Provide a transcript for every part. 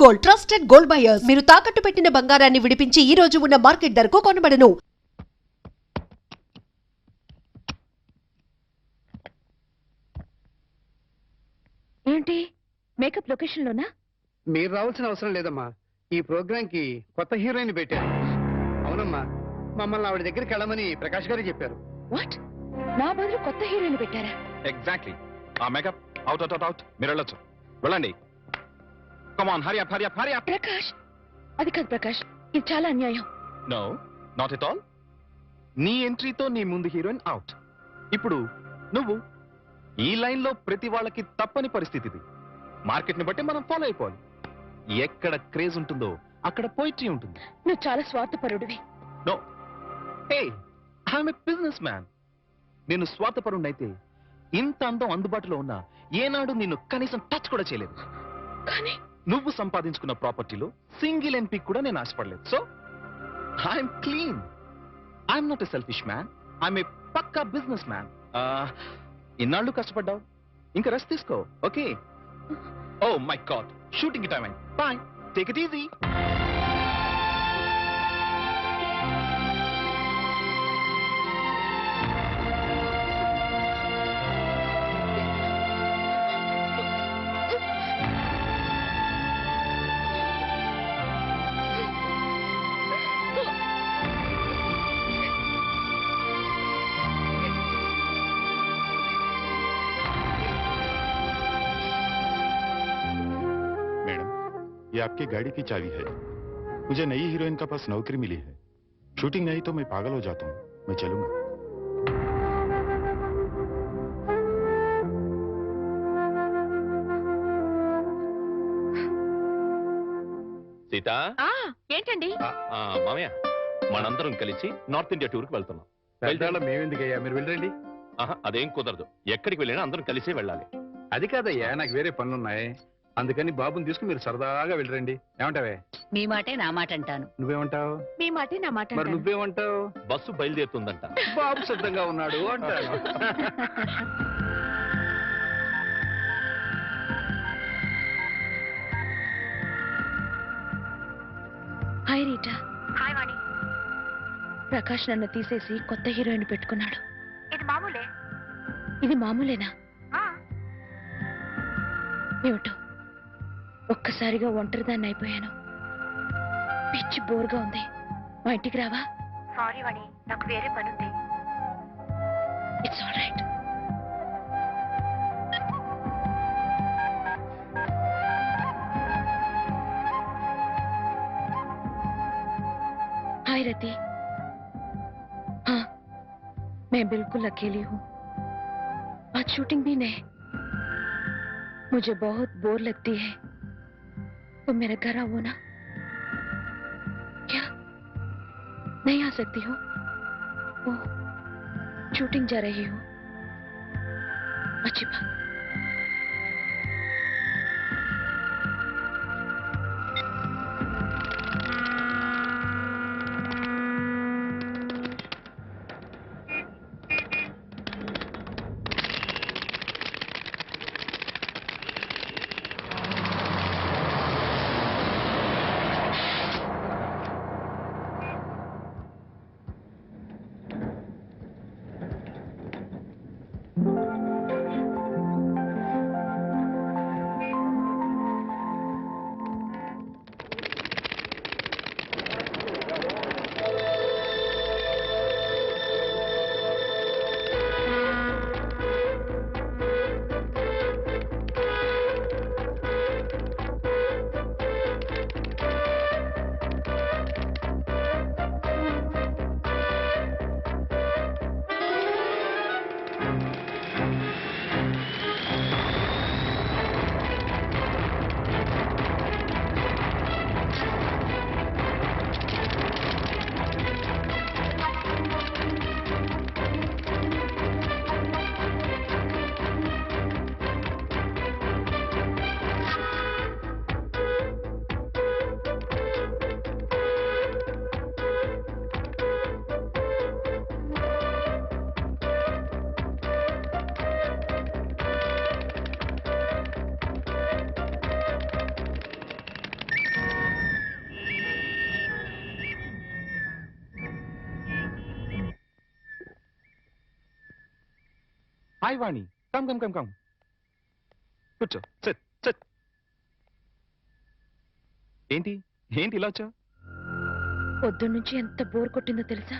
Gold, trusted gold buyers. మీరు తాకట్టు పెట్టిన బంగారాన్ని విడిపించి ఈ రోజు ఉన్న మార్కెట్ ధరకు కొనబడను. ఏంటి మేకప్ లొకేషన్ లోనా? మీరు రావాల్సిన అవసరం లేదమ్మా. ఈ ప్రోగ్రామ్ కి కొత్త హీరోయిన్ పెట్టారు. అవునమ్మా, మమ్మల్ని ఆవిడ దగ్గరికి వెళ్ళమని ప్రకాష్ గారు చెప్పారు. వాట్? నా బదులు కొత్త హీరోయిన్ పెట్టారా? ఎగ్జాక్ట్లీ. ఆ makeup out out out out. మీరు వెళ్ళొచ్చు, వెళ్ళండి. Come on, hurry up hurry up hurry up. Prakash, అది కాదు ప్రకాష్, ఇది చాలా అన్యాయం. No, not at all. నీ ఎంట్రీతో నీ ముందు హీరోయిన్ అవుట్. ఇప్పుడు నువ్వు ఈ లైన్ లో ప్రతి వాళ్ళకి తప్పని పరిస్థితి ఇది. మార్కెట్ ని బట్టి మనం ఫాలో అయిపోవాలి. ఎక్కడ క్రేజ్ ఉంటుందో అక్కడ పోయిట్రీ ఉంటుంది. నువ్వు చాలా స్వార్థపరుడివి. No, hey, I'm a businessman. నేను స్వార్థపరుణ్ణైతే ఇంత అందం అందుబాటులో ఉన్నా ఏనాడు నిన్ను కనీసం టచ్ కూడా చేయలేదు. కానీ నువ్వు సంపాదించుకున్న ప్రాపర్టీలో సింగిల్ ఎంపీ కూడా నేను ఆశపడలేదు. So I'm clean. I'm not a selfish man. I'm a పక్కా బిజినెస్ మ్యాన్. ఇన్నాళ్ళు కష్టపడ్డావు, ఇంకా రెస్ట్ తీసుకో. Okay? Oh my God, shooting time అయింది. Bye, take it easy. ये आपकी गाड़ी की चाबी है। मुझे नई हीरोइन का पास नौकरी मिली है। शूटिंग नहीं तो मैं पागल हो जाता हूँ। मैं चलूंगा। సీత, ఏంటండి? మామయ్య, మనందరం కలిసి నార్త్ ఇండియా టూర్ కి వెళ్తున్నాం. మేమెందుకయ్యా, మీరు వెళ్ళండి. అదేం కుదరదు. ఎక్కడికి వెళ్ళినా అందరం కలిసే వెళ్ళాలి. అది కాదయ్యా, నాకు వేరే పనులున్నాయి. అందుకని బాబుని తీసుకుని మీరు సరదాగా వెళ్ళరండి. ఏమంటావే? మీ మాటే నా మాట అంటాను. నువ్వేమంటావు? మీ మాటే నా మాట. మరి నువ్వేమంటావు? బస్సు బయలుదేరుతుందంట. బాబు సిద్ధంగా ఉన్నాడు అంటాను. Hi Rita. హాయ్ వాణి. ప్రకాష్ నన్ను తీసేసి కొత్త హీరోయిన్ పెట్టుకున్నాడు. ఇది మామూలే. ఇది మామూలేనా? ఏమిటో ఒక్కసారిగా ఒంటరిదాన్ని అయిపోయాను. పిచ్చి బోర్గా ఉంది. మా ఇంటికి రావా? సారీ వాణి, నాకు వేరే పని ఉంది. It's all right. Hi Rati. हाँ, मैं बिल्कुल अकेली हूँ. आज शूटिंग भी नहीं. मुझे बहुत बोर लगती है. तुम मेरे घर आओ ना. क्या नहीं आ सकती हो? ओह, शूटिंग जा रही हूँ. अच्छी बात. హాయ్ వాణి, కమ్ కమ్ కమ్ కమ్, కూర్చో, సిట్ సిట్. ఏంటి ఏంటి ఇలా వచ్చా? పొద్దున్నుంచి ఎంత బోర్ కొట్టిందో తెలుసా?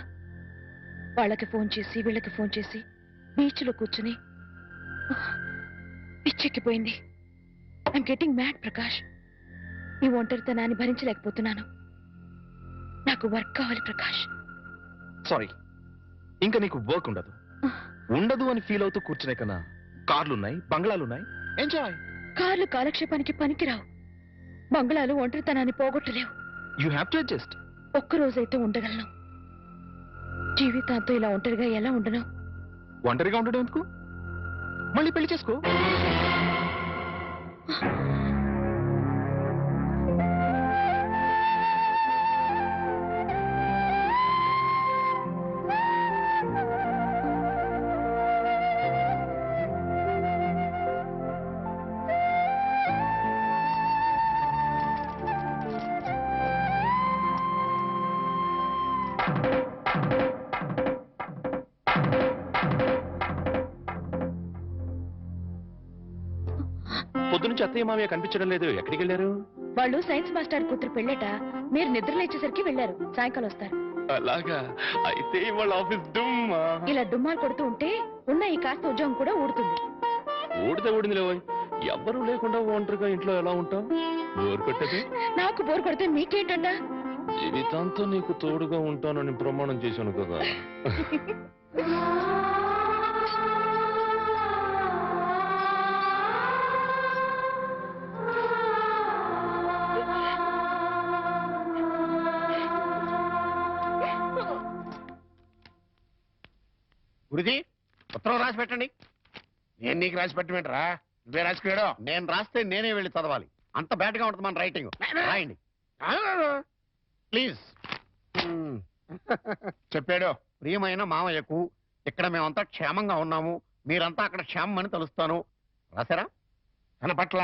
వాళ్ళకి ఫోన్ చేసి వీళ్ళకి ఫోన్ చేసి బీచ్లో కూర్చుని పిచ్చెక్కిపోయింది. I'm getting mad Prakash. ఈ ఒంటరితనాన్ని భరించలేకపోతున్నాను. నాకు వర్క్ కావాలి ప్రకాష్. సారీ, ఇంకా నీకు వర్క్ ఉండదు. ఉండదు అని ఫీల్ అవుతూ కూర్చునే కన్నా కార్లున్నాయి, బంగ్లాలున్నాయి, ఎంజాయ్. కార్లు కాలక్షేపానికి పనికిరావు. బంగ్లాలు ఒంటరితనాన్ని పోగొట్టలేవు. You have to adjust. ఒక్కరోజైతే ఉండగలను. జీవితాంతో ఇలా ఒంటరిగా ఎలా ఉండను? ఒంటరిగా ఉండడం ఎందుకు? మళ్ళీ పెళ్లి చేసుకో. పొద్దునుంచి అత్తయ్య మామయ్య కనిపించడం లేదు, ఎక్కడికి వెళ్ళారు? వాళ్ళు సైన్స్ మాస్టర్ కూతురు పెళ్ళట. మీరు నిద్ర లేచేసరికి వెళ్ళారు. సాయంకాలం వస్తారు. అలాగా? అయితే వాళ్ళ ఆఫీస్ డుమ్మా. ఇలా డుమ్మాలు కొడుతూ ఉంటే ఉన్న ఈ కాస్త ఉద్యోగం కూడా ఊడుతుంది. ఊడితే ఊడింది లేవోయ్. ఎవ్వరూ లేకుండా ఒంటరిగా ఇంట్లో ఎలా ఉంటావు? బోర్ కొట్టది. నాకు బోర్ కొడితే మీకేంటంట? జీవితాంతో నీకు తోడుగా ఉంటానని ప్రమాణం చేశాను కదా. గురుజీ, ఉత్తరం రాసి పెట్టండి. నేను నీకు రాసి పెట్టమంటారా? నువ్వే రాసుకున్నాడు. నేను రాస్తే నేనే వెళ్ళి చదవాలి. అంత బ్యాడ్ గా ఉంటుంది మన రైటింగ్. రాయండి ప్లీజ్. చెప్పాడు. ప్రియమైన మామయ్యకు, ఇక్కడ మేమంతా క్షేమంగా ఉన్నాము, మీరంతా అక్కడ క్షేమం అని తలుస్తాను. రాశారా? తన పట్ల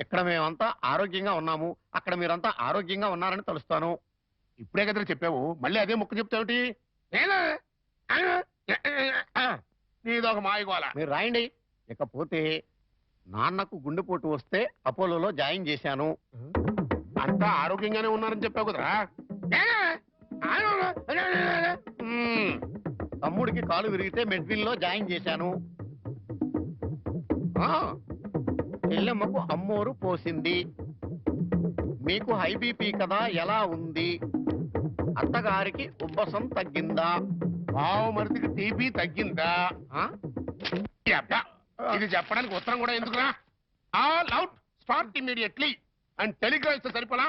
ఇక్కడ మేమంతా ఆరోగ్యంగా ఉన్నాము, అక్కడ మీరంతా ఆరోగ్యంగా ఉన్నారని తలుస్తాను. ఇప్పుడే కదా చెప్పావు, మళ్ళీ అదే ముక్క చెప్తావుటి? నీదొక మాయగోల. మీరు రాయండి. ఇకపోతే నాన్నకు గుండెపోటు వస్తే అపోలోలో జాయిన్ చేశాను. అంతా ఆరోగ్యంగానే ఉన్నారని చెప్పావు కదరా. తమ్ముడికి కాలు విరిగితే మెడ్విల్ లో జాయిన్ చేశాను. చెల్లెమ్మకు అమ్మోరు పోసింది. మీకు హై బీపీ కదా, ఎలా ఉంది? అత్తగారికి ఉబ్బసం తగ్గిందా? మరిదికి టీబీ తగ్గిందా? ఇది చెప్పడానికి ఉత్తరం కూడా ఎందుకురా? All out, start immediately and Telegram ఇస్తే సరిపోలా.